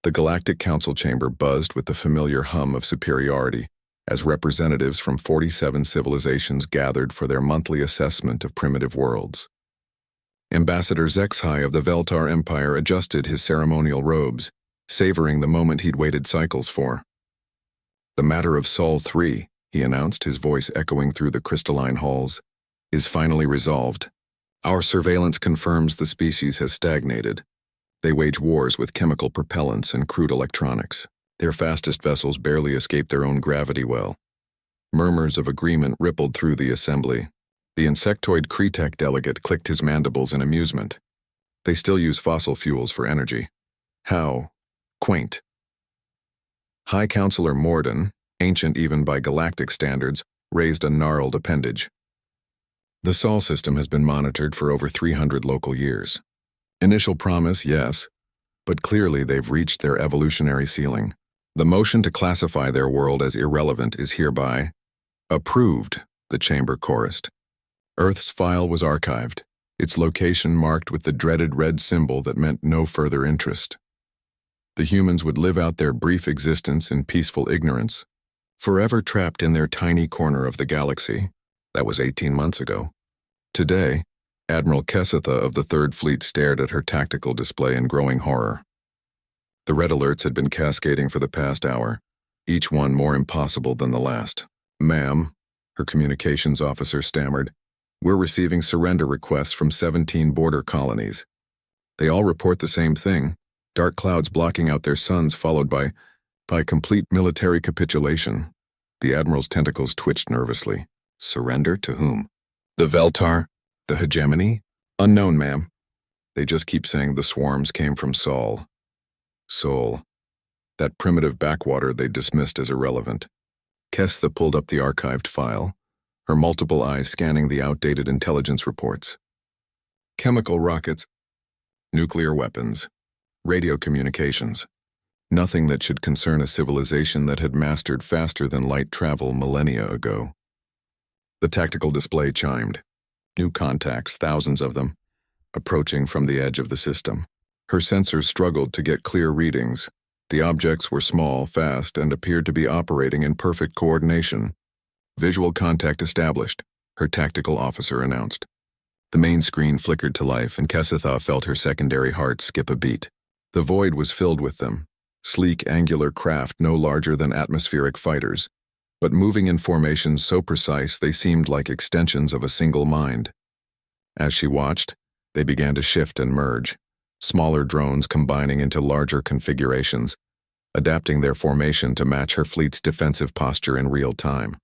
The Galactic Council chamber buzzed with the familiar hum of superiority as representatives from 47 civilizations gathered for their monthly assessment of primitive worlds. Ambassador Zexhai of the Veltar Empire adjusted his ceremonial robes, savoring the moment he'd waited cycles for. "The matter of Sol 3, he announced, his voice echoing through the crystalline halls, "is finally resolved. Our surveillance confirms the species has stagnated. They wage wars with chemical propellants and crude electronics. Their fastest vessels barely escape their own gravity well." Murmurs of agreement rippled through the assembly. The insectoid Kretek delegate clicked his mandibles in amusement. They still use fossil fuels for energy. How quaint. High Counselor Morden, ancient even by galactic standards, raised a gnarled appendage. The Sol system has been monitored for over 300 local years. Initial promise, yes, but clearly they've reached their evolutionary ceiling. The motion to classify their world as irrelevant is hereby approved, the chamber chorused. Earth's file was archived, its location marked with the dreaded red symbol that meant no further interest. The humans would live out their brief existence in peaceful ignorance, forever trapped in their tiny corner of the galaxy. That was 18 months ago. Today, Admiral Kessetha of the Third Fleet stared at her tactical display in growing horror. The red alerts had been cascading for the past hour, each one more impossible than the last. "Ma'am," her communications officer stammered, "we're receiving surrender requests from 17 border colonies. They all report the same thing, dark clouds blocking out their suns followed by complete military capitulation." The Admiral's tentacles twitched nervously. Surrender to whom? The Veltar? The hegemony? Unknown, ma'am. They just keep saying the swarms came from Sol. Sol. That primitive backwater they dismissed as irrelevant. Kessetha pulled up the archived file, her multiple eyes scanning the outdated intelligence reports. Chemical rockets, nuclear weapons, radio communications. Nothing that should concern a civilization that had mastered faster than light travel millennia ago. The tactical display chimed. New contacts, thousands of them, approaching from the edge of the system. Her sensors struggled to get clear readings. The objects were small, fast, and appeared to be operating in perfect coordination. "Visual contact established," her tactical officer announced. The main screen flickered to life, and Kessetha felt her secondary heart skip a beat. The void was filled with them, sleek, angular craft no larger than atmospheric fighters, but moving in formations so precise they seemed like extensions of a single mind. As she watched, they began to shift and merge, smaller drones combining into larger configurations, adapting their formation to match her fleet's defensive posture in real time.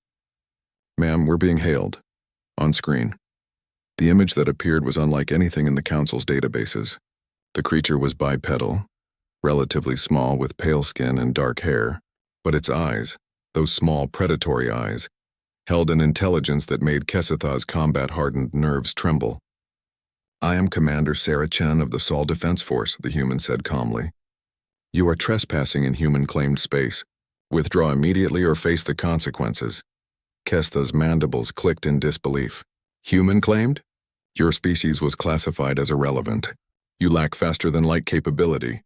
"Ma'am, we're being hailed." On screen. The image that appeared was unlike anything in the Council's databases. The creature was bipedal, relatively small with pale skin and dark hair, but its eyes, those small predatory eyes, held an intelligence that made Kessetha's combat-hardened nerves tremble. "I am Commander Sarah Chen of the Sol Defense Force," the human said calmly. "You are trespassing in human-claimed space. Withdraw immediately or face the consequences." Kessetha's mandibles clicked in disbelief. "Human-claimed? Your species was classified as irrelevant. You lack faster-than-light capability."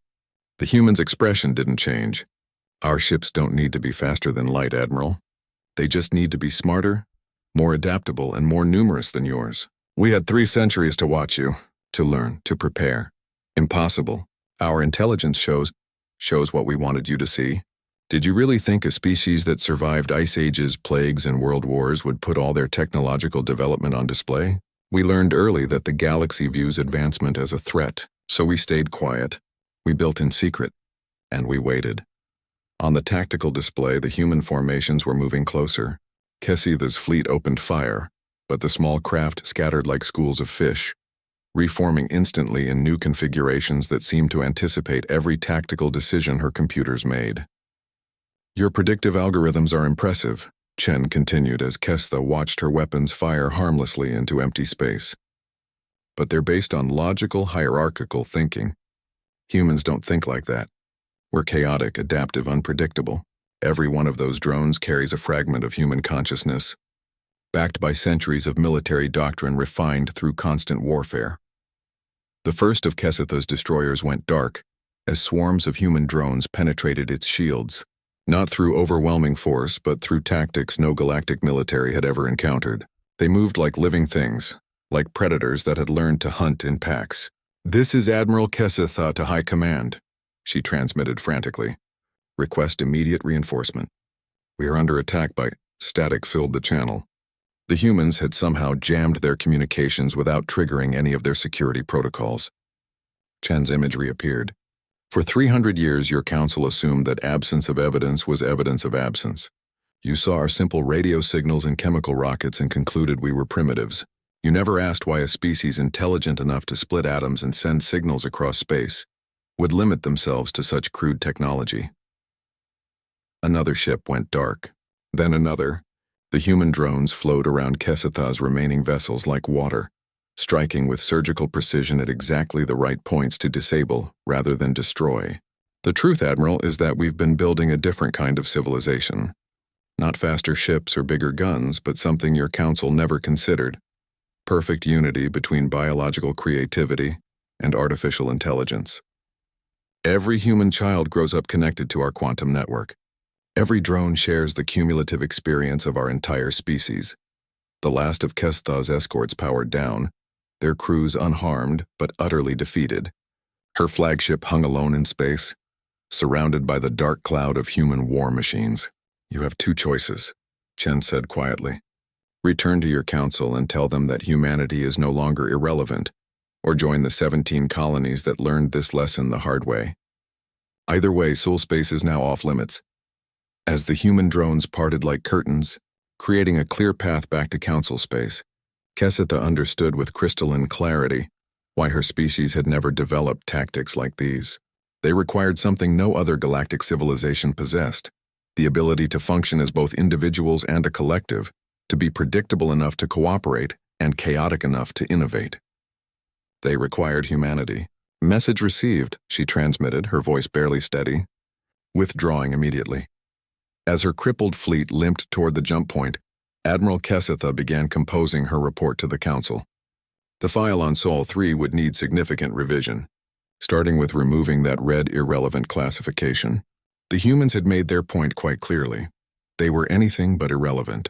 The human's expression didn't change. "Our ships don't need to be faster than light, Admiral. They just need to be smarter, more adaptable, and more numerous than yours. We had 3 centuries to watch you, to learn, to prepare. Impossible. Our intelligence shows what we wanted you to see. Did you really think a species that survived ice ages, plagues, and world wars would put all their technological development on display? We learned early that the galaxy views advancement as a threat, so we stayed quiet. We built in secret, and we waited." On the tactical display, the human formations were moving closer. Kessetha's fleet opened fire, but the small craft scattered like schools of fish, reforming instantly in new configurations that seemed to anticipate every tactical decision her computers made. "Your predictive algorithms are impressive," Chen continued as Kessetha watched her weapons fire harmlessly into empty space. "But they're based on logical, hierarchical thinking. Humans don't think like that. We're chaotic, adaptive, unpredictable. Every one of those drones carries a fragment of human consciousness, backed by centuries of military doctrine refined through constant warfare." The first of Kessetha's destroyers went dark, as swarms of human drones penetrated its shields, not through overwhelming force but through tactics no galactic military had ever encountered. They moved like living things, like predators that had learned to hunt in packs. "This is Admiral Kesitha to High Command," she transmitted frantically. "Request immediate reinforcement. We are under attack by..." Static filled the channel. The humans had somehow jammed their communications without triggering any of their security protocols. Chen's imagery appeared. "For 300 years, your council assumed that absence of evidence was evidence of absence. You saw our simple radio signals and chemical rockets and concluded we were primitives. You never asked why a species intelligent enough to split atoms and send signals across space would limit themselves to such crude technology." Another ship went dark. Then another. The human drones flowed around Kesitha's remaining vessels like water, striking with surgical precision at exactly the right points to disable rather than destroy. "The truth, Admiral, is that we've been building a different kind of civilization. Not faster ships or bigger guns, but something your council never considered. Perfect unity between biological creativity and artificial intelligence. Every human child grows up connected to our quantum network. Every drone shares the cumulative experience of our entire species. The last of Kesitha's escorts powered down, their crews unharmed but utterly defeated. Her flagship hung alone in space, surrounded by the dark cloud of human war machines. You have two choices," Chen said quietly. "Return to your council and tell them that humanity is no longer irrelevant, or join the 17 colonies that learned this lesson the hard way. Either way, Soul Space is now off limits." As the human drones parted like curtains, creating a clear path back to council space, Kesitha understood with crystalline clarity why her species had never developed tactics like these. They required something no other galactic civilization possessed: the ability to function as both individuals and a collective, to be predictable enough to cooperate and chaotic enough to innovate. They required humanity. "Message received," she transmitted, her voice barely steady. "Withdrawing immediately." As her crippled fleet limped toward the jump point, Admiral Kesitha began composing her report to the council. The file on Sol 3 would need significant revision, starting with removing that red irrelevant classification. The humans had made their point quite clearly. They were anything but irrelevant.